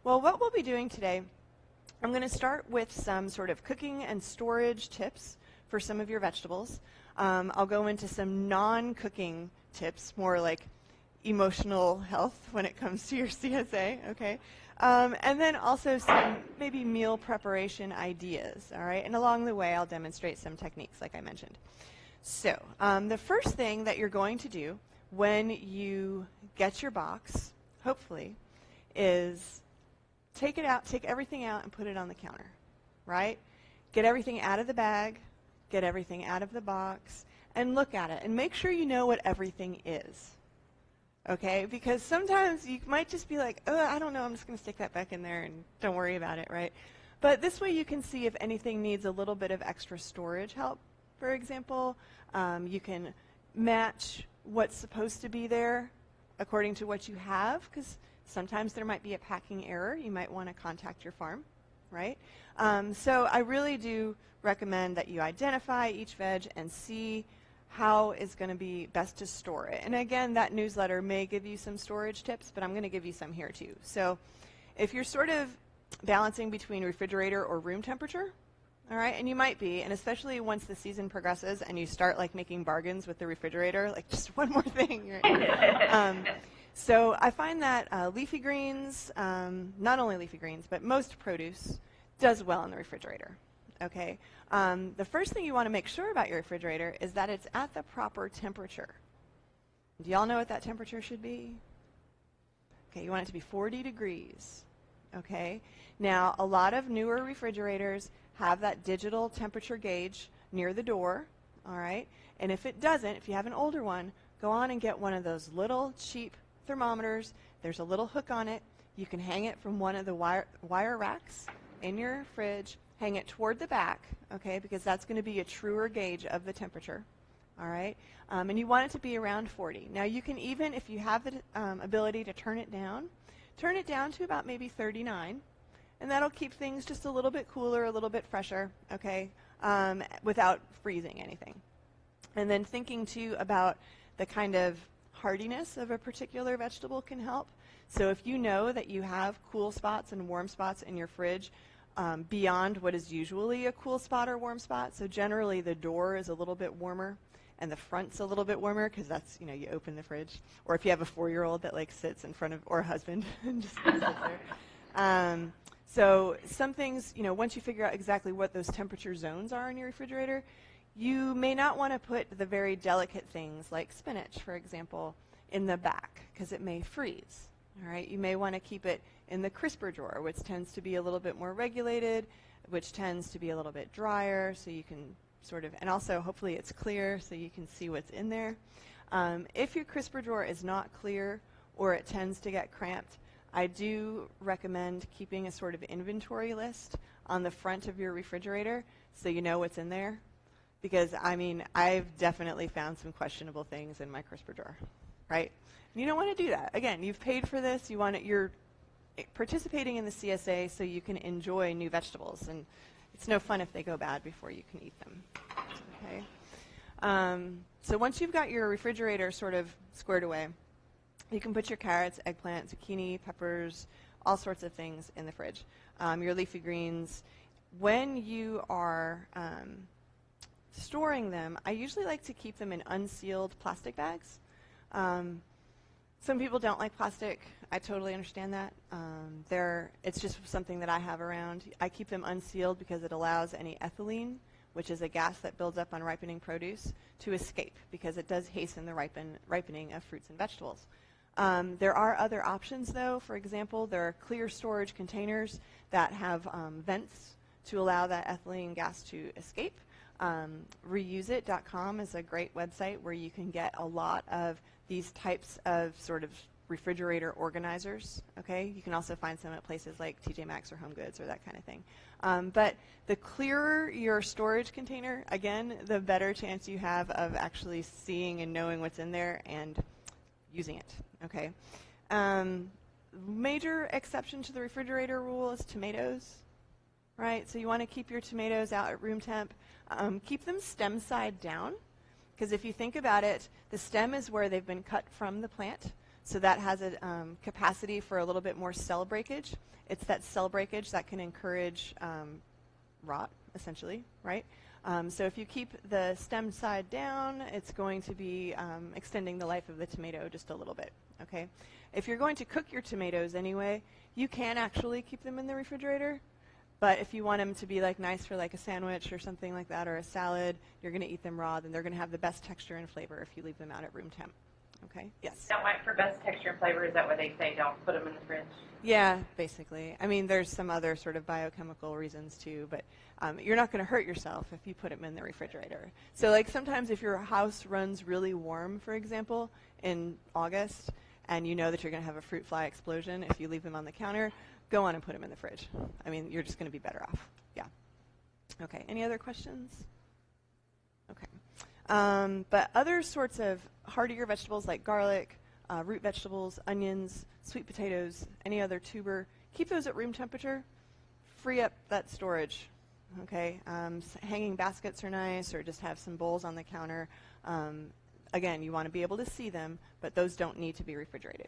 Well, what we'll be doing today, I'm going to start with some sort of cooking and storage tips for some of your vegetables. I'll go into some non-cooking tips, more like emotional health when it comes to your CSA, okay? And then also some maybe meal preparation ideas, all right? And along the way, I'll demonstrate some techniques like I mentioned. So the first thing that you're going to do when you get your box, hopefully, is take it out, take everything out and put it on the counter, right? Get everything out of the bag, get everything out of the box, and look at it. And make sure you know what everything is, okay? Because sometimes you might just be like, oh, I don't know, I'm just going to stick that back in there and don't worry about it, right? But this way you can see if anything needs a little bit of extra storage help, for example. You can match what's supposed to be there according to what you have, because sometimes there might be a packing error. You might want to contact your farm, right? So I really do recommend that you identify each veg and see how it's going to be best to store it. And again, that newsletter may give you some storage tips, but I'm going to give you some here too. So if you're sort of balancing between refrigerator or room temperature, all right, and you might be, and especially once the season progresses and you start like making bargains with the refrigerator, like just one more thing. Right? So I find that leafy greens, not only leafy greens, but most produce does well in the refrigerator, okay? The first thing you want to make sure about your refrigerator is that it's at the proper temperature. Do y'all know what that temperature should be? Okay, you want it to be 40 degrees, okay? Now, a lot of newer refrigerators have that digital temperature gauge near the door, all right? And if it doesn't, if you have an older one, go on and get one of those little cheap thermometers. There's a little hook on it. You can hang it from one of the wire racks in your fridge. Hang it toward the back, okay, because that's going to be a truer gauge of the temperature, all right? And you want it to be around 40. Now, you can even, if you have the ability to turn it down to about maybe 39. And that'll keep things just a little bit cooler, a little bit fresher, okay, without freezing anything. And then thinking, too, about the kind of hardiness of a particular vegetable can help. So if you know that you have cool spots and warm spots in your fridge beyond what is usually a cool spot or warm spot, so generally the door is a little bit warmer and the front's a little bit warmer because that's, you know, you open the fridge. Or if you have a 4-year-old that, like, sits in front of, or a husband, and just sits there. So some things, you know, once you figure out exactly what those temperature zones are in your refrigerator, you may not want to put the very delicate things like spinach, for example, in the back because it may freeze. All right, you may want to keep it in the crisper drawer, which tends to be a little bit more regulated, which tends to be a little bit drier, so you can sort of, and also hopefully it's clear so you can see what's in there. If your crisper drawer is not clear or it tends to get cramped, I do recommend keeping a sort of inventory list on the front of your refrigerator so you know what's in there. Because, I mean, I've definitely found some questionable things in my crisper drawer, right? And you don't want to do that. Again, you've paid for this. You want it, you're participating in the CSA so you can enjoy new vegetables. And it's no fun if they go bad before you can eat them, okay? So once you've got your refrigerator sort of squared away, you can put your carrots, eggplant, zucchini, peppers, all sorts of things in the fridge. Your leafy greens. When you are storing them, I usually like to keep them in unsealed plastic bags. Some people don't like plastic. I totally understand that. It's just something that I have around. I keep them unsealed because it allows any ethylene, which is a gas that builds up on ripening produce, to escape because it does hasten the ripening of fruits and vegetables. There are other options, though. For example, there are clear storage containers that have vents to allow that ethylene gas to escape. Reuseit.com is a great website where you can get a lot of these types of sort of refrigerator organizers, okay? You can also find some at places like TJ Maxx or Home Goods or that kind of thing. But the clearer your storage container, again, the better chance you have of actually seeing and knowing what's in there and using it, okay? Major exception to the refrigerator rule is tomatoes, right? So you want to keep your tomatoes out at room temp. Keep them stem side down, because if you think about it, the stem is where they've been cut from the plant. So that has a capacity for a little bit more cell breakage. It's that cell breakage that can encourage rot, essentially, right? So if you keep the stem side down, it's going to be extending the life of the tomato just a little bit, okay? If you're going to cook your tomatoes anyway, you can actually keep them in the refrigerator, but if you want them to be like nice for like a sandwich or something like that, or a salad, you're going to eat them raw, then they're going to have the best texture and flavor if you leave them out at room temp. Okay, yes? Now, for best texture and flavor, is that why they say don't put them in the fridge? Yeah, basically. I mean, there's some other sort of biochemical reasons too, but you're not going to hurt yourself if you put them in the refrigerator. So like sometimes if your house runs really warm, for example, in August, and you know that you're going to have a fruit fly explosion if you leave them on the counter, go on and put them in the fridge. I mean, you're just going to be better off. Yeah. Okay, any other questions? Okay. But other sorts of heartier vegetables like garlic, root vegetables, onions, sweet potatoes, any other tuber, keep those at room temperature. Free up that storage. Okay, hanging baskets are nice, or just have some bowls on the counter. Again, you want to be able to see them, but those don't need to be refrigerated.